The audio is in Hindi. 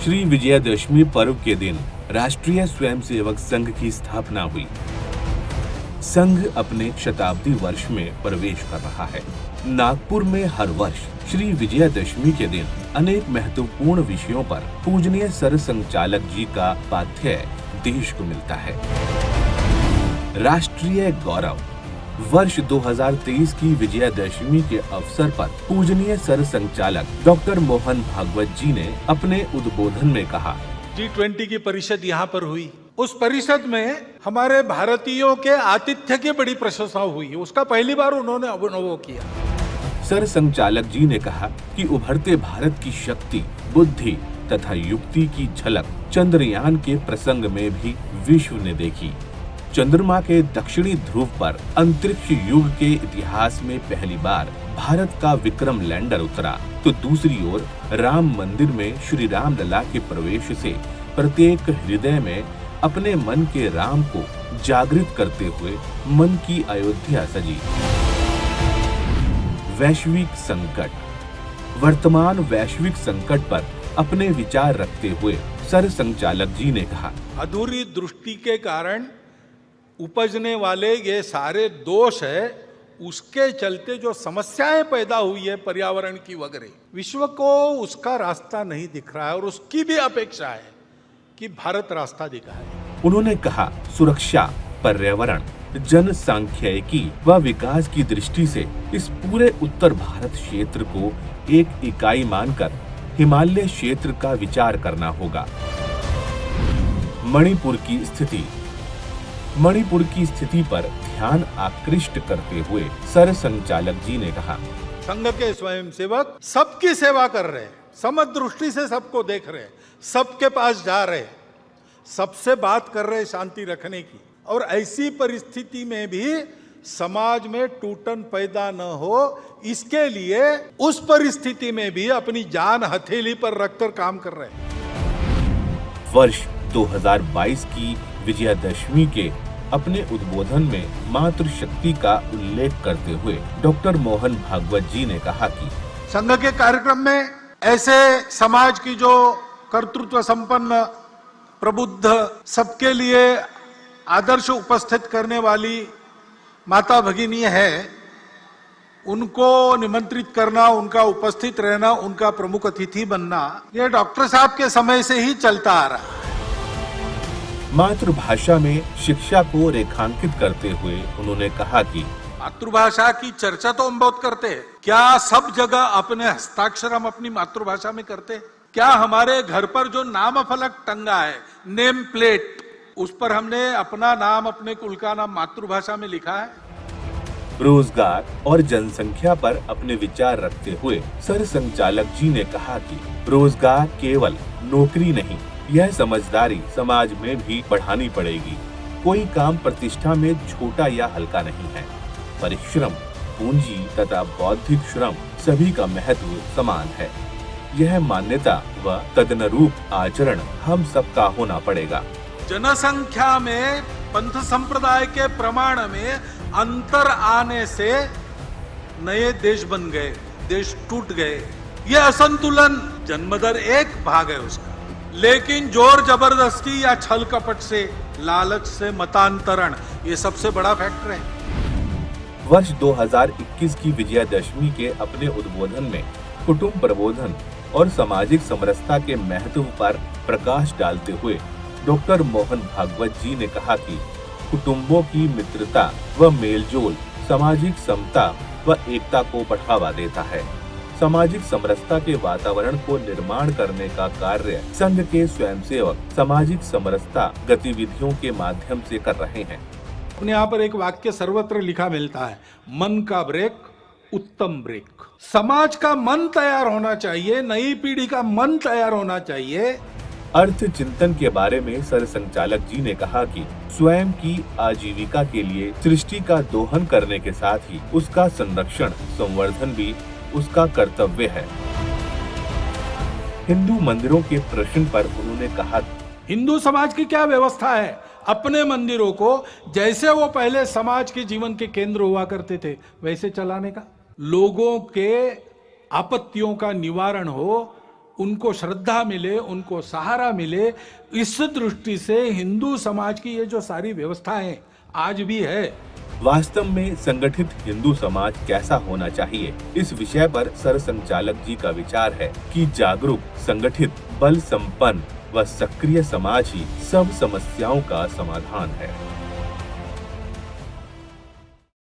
श्री विजयादशमी पर्व के दिन राष्ट्रीय स्वयंसेवक संघ की स्थापना हुई। संघ अपने शताब्दी वर्ष में प्रवेश कर रहा है। नागपुर में हर वर्ष श्री विजयादशमी के दिन अनेक महत्वपूर्ण विषयों पर पूजनीय सर संचालक जी का पाठ्य देश को मिलता है। राष्ट्रीय गौरव वर्ष 2023 की विजयादशमी के अवसर पर पूजनीय सर संचालक डॉक्टर मोहन भागवत जी ने अपने उद्बोधन में कहा, G20 की परिषद यहाँ पर हुई। उस परिषद में हमारे भारतीयों के आतिथ्य की बड़ी प्रशंसा हुई। उसका पहली बार उन्होंने अनुभव किया। सर संचालक जी ने कहा कि उभरते भारत की शक्ति, बुद्धि तथा युक्ति की झलक चंद्रयान के प्रसंग में भी विश्व ने देखी। चंद्रमा के दक्षिणी ध्रुव पर अंतरिक्ष युग के इतिहास में पहली बार भारत का विक्रम लैंडर उतरा, तो दूसरी ओर राम मंदिर में श्री राम लला के प्रवेश से प्रत्येक हृदय में अपने मन के राम को जागृत करते हुए मन की अयोध्या सजी। वैश्विक संकट वर्तमान वैश्विक संकट पर अपने विचार रखते हुए सर संचालक जी ने कहा, अधूरी दृष्टि के कारण उपजने वाले ये सारे दोष है, उसके चलते जो समस्याएं पैदा हुई है पर्यावरण की वगैरह, विश्व को उसका रास्ता नहीं दिख रहा है और उसकी भी अपेक्षा है कि भारत रास्ता दिखाए। उन्होंने कहा, सुरक्षा, पर्यावरण, जनसांख्यिकी व विकास की दृष्टि से इस पूरे उत्तर भारत क्षेत्र को एक इकाई मानकर हिमालय क्षेत्र का विचार करना होगा। मणिपुर की स्थिति पर ध्यान आकृष्ट करते हुए सर संचालक जी ने कहा, संघ के स्वयंसेवक सबकी सेवा कर रहे हैं, समदृष्टि से सबको देख रहे हैं, सबके पास जा रहे हैं, सबसे बात कर रहे हैं शांति रखने की। और ऐसी परिस्थिति में भी समाज में टूटन पैदा न हो, इसके लिए उस परिस्थिति में भी अपनी जान हथेली पर रखकर काम कर रहे हैं। वर्ष 2022 की विजयादशमी के अपने उद्बोधन में मातृशक्ति का उल्लेख करते हुए डॉक्टर मोहन भागवत जी ने कहा कि संघ के कार्यक्रम में ऐसे समाज की जो कर्तृत्व संपन्न, प्रबुद्ध, सबके लिए आदर्श उपस्थित करने वाली माता भगिनी है, उनको निमंत्रित करना, उनका उपस्थित रहना, उनका प्रमुख अतिथि बनना, ये डॉक्टर साहब के समय से ही चलता आ रहा है। मातृभाषा में शिक्षा को रेखांकित करते हुए उन्होंने कहा कि मातृभाषा की चर्चा तो हम बहुत करते हैं। क्या सब जगह अपने हस्ताक्षर हम अपनी मातृभाषा में करते हैं? क्या हमारे घर पर जो नाम फलक टंगा है, नेम प्लेट, उस पर हमने अपना नाम, अपने कुल का नाम मातृभाषा में लिखा है? रोजगार और जनसंख्या पर अपने विचार रखते हुए सर संचालक जी ने कहा कि रोजगार केवल नौकरी नहीं, यह समझदारी समाज में भी बढ़ानी पड़ेगी। कोई काम प्रतिष्ठा में छोटा या हल्का नहीं है। परिश्रम, पूंजी तथा बौद्धिक श्रम सभी का महत्व समान है। यह मान्यता व तदनुरूप आचरण हम सबका होना पड़ेगा। जनसंख्या में पंथ संप्रदाय के प्रमाण में अंतर आने से नए देश बन गए, देश टूट गए। यह असंतुलन जन्मदर एक भाग है उसका, लेकिन जोर जबरदस्ती या छल कपट से, लालच से मतांतरण, ये सबसे बड़ा फैक्टर है। वर्ष 2021 की विजयादशमी के अपने उद्बोधन में कुटुंब प्रबोधन और सामाजिक समरसता के महत्व पर प्रकाश डालते हुए डॉक्टर मोहन भागवत जी ने कहा कि कुटुंबों की मित्रता व मेलजोल सामाजिक समता व एकता को बढ़ावा देता है। सामाजिक समरसता के वातावरण को निर्माण करने का कार्य संघ के स्वयंसेवक सामाजिक समरसता गतिविधियों के माध्यम से कर रहे हैं। अपने यहाँ पर एक वाक्य सर्वत्र लिखा मिलता है, मन का ब्रेक उत्तम ब्रेक। समाज का मन तैयार होना चाहिए, नई पीढ़ी का मन तैयार होना चाहिए। अर्थ चिंतन के बारे में सर संचालक जी ने कहा कि स्वयं की आजीविका के लिए सृष्टि का दोहन करने के साथ ही उसका संरक्षण, संवर्धन भी उसका कर्तव्य है। हिंदू मंदिरों के प्रश्न पर उन्होंने कहा, हिंदू समाज की क्या व्यवस्था है अपने मंदिरों को जैसे वो पहले समाज के जीवन के केंद्र हुआ करते थे वैसे चलाने का, लोगों के आपत्तियों का निवारण हो, उनको श्रद्धा मिले, उनको सहारा मिले। इस दृष्टि से हिंदू समाज की ये जो सारी व्यवस्थाएं आज भी है। वास्तव में संगठित हिंदू समाज कैसा होना चाहिए, इस विषय पर सरसंघचालक जी का विचार है कि जागरूक, संगठित, बल संपन्न व सक्रिय समाज ही सब समस्याओं का समाधान है।